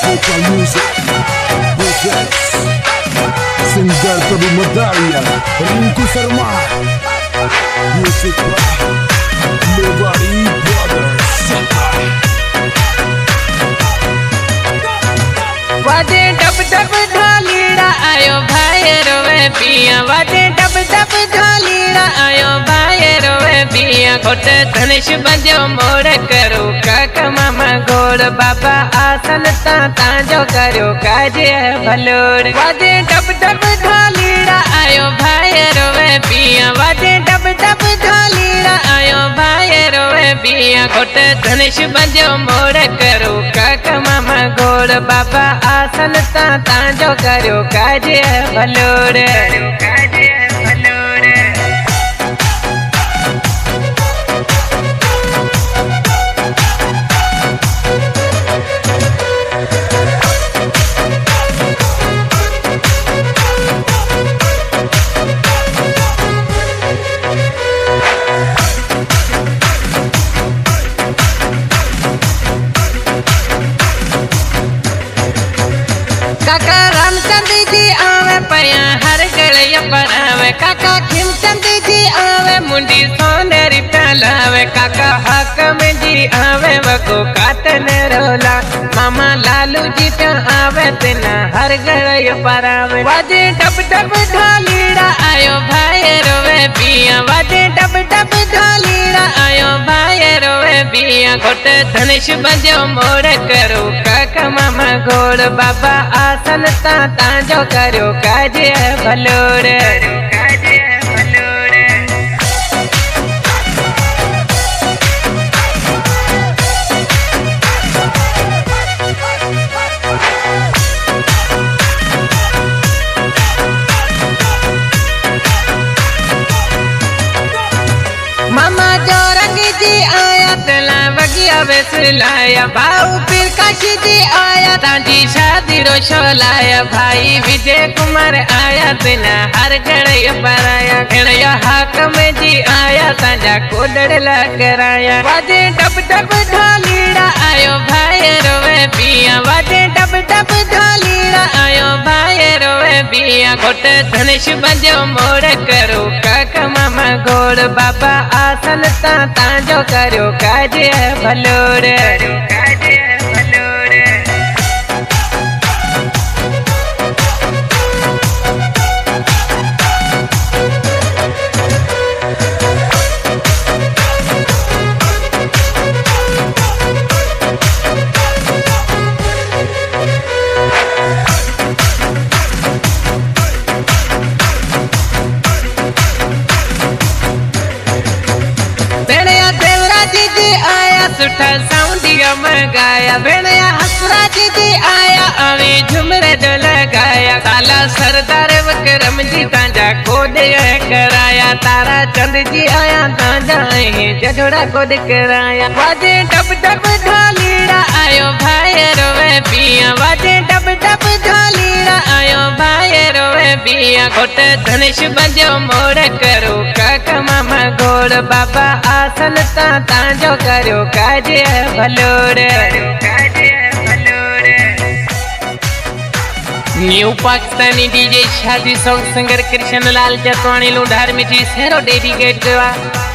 Vocal Music presents Singer Tabi Madaya Rinku Sharma. Music by Nobody Brothers. वाजे dub dub ढालीड़ा आयो भाई रोवे पिया वाजे डब डब ढालीड़ा आयो भाई रोवे पिया घोटे धनुष बजो मोड़ करो काका मामा घोड़ बाबा आसन ता जो करो काजे भलोड़ वाजे डब डब ढालीड़ा आयो भाई रोवे पिया वाजे डब डब ढालीड़ा आयो भाई रोवे पिया घोटे धनुष बजो मोड़ करो काका मामा घोड़ बाबा आसन ता जो करो काजे भलोड़ काजे भलोड़। काका रामचंद्र जी आवे पया हर गड़िया पर आवे काका खिमचंद जी आवे मुंडी सोनेरी पहलावे काका हाकम जी आवे वको काटन रोला मामा लालू जी तो आवे तेना हर गड़िया पर आवे वाजे डब डब ढालीड़ा आयो भाई रोवे पिया वाजे डब डब ढालीड़ा आयो भाई रोवे पिया घोटे धनुष बजो मोड़ करो काका मामा घोड़ बाबा आसन ता जो करो काजे भलोड़ काजे भलोड़। मामा जो रंग जी आया तला बगिया बेसलाया बाऊ फिर काशी जी आया ताजी शादी रो शोलाया भाई विजय कुमार आया तना हर घड़िया पर आया घड़िया हाकम जी आया ताजा कोडड़ कराया वाजे डब डब ढालीड़ा आयो भाई रोवे पिया वाजे डब डब ढालीड़ा आयो भाई रोवे पिया घोटे धनुष बजो मोड़ करो काका मामा घोड़ बाबा आसन ता जो करो काजे भलोड़ काजे भलोड़। सुठा साउंडिया मंगाया भेड़िया हसरा जी आया अवे झुमरे जो लगाया काला सरदार विक्रम जी ताजा कोड कराया तारा चंद जी आया ताजा जजोड़ा कोड कराया वाजे डब डब ढालीड़ा आयो भाई रोवे पिया वाजे डब डब ढालीड़ा आयो भाई रोवे पिया घोटे धनुष बजो मोड़ करो काका मामा घोड़ बाबा आसन ता जो करो काजे भलोड़ काजे भलोड़। न्यू पाकिस्तानी डीजे शादी सॉन्ग सिंगर कृष्ण लाल जतवाणी लुंडार मिठी सेरो डेडिकेट हुआ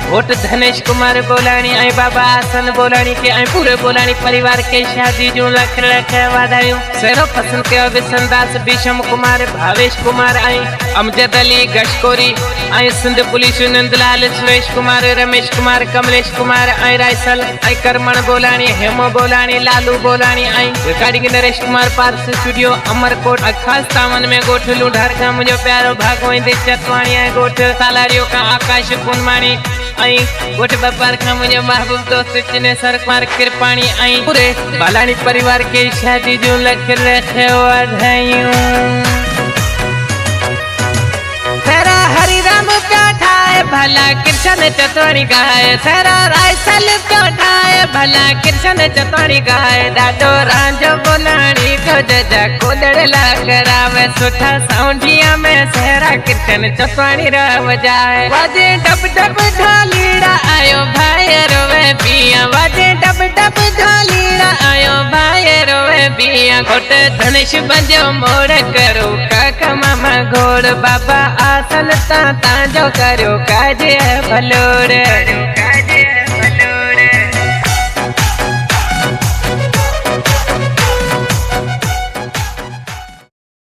वोट धनेश कुमार बोलानी आई बाबा आसन बोलानी के आई पूरे बोलानी परिवार के शादी जो लख लख वादायूं सेरो पसंद के विसंदास भीषम कुमार भावेश कुमार आई अमजद अली गशकोरी आई सिंध पुलिस नंदलाल सुरेश कुमार रमेश कुमार कमलेश कुमार आई रायसल आई करमण बोलानी हेमो बोलानी लालू बोलानी आई रिकॉर्डिंग नरेश कुमार पार्स स्टूडियो अमरकोट खास तावन में गोठ लुंडार का मुझे प्यारो भागवई दे चतवाणी आई गोठ सालारियों का आकाश कुनमानी आई गोठ बपार का मुझे महबूब दोस्त चिने सरकार कृपाणी आई पूरे बालानी परिवार के शादी जो लख रखे वाधायूं तेरा हरि राम प्याठाए भला कृष्ण चतवाणी गाय तेरा रायसल प्याठाए भला कृष्ण चतवाणी गाय दादो रांझो बोलानी को जा कोदड़ला करावे सुठा साउंडिया में सहरा कृष्ण चतवाणी रव जाए वाजे डब डब ढालीड़ा आयो भाई रोवे पिया वाजे डब डब ढालीड़ा आयो भाई रोवे पिया घोट धनेश बंजो मोड़ करो काका मामा घोड़ बाबा आसन ता जो करो काजे भलोड़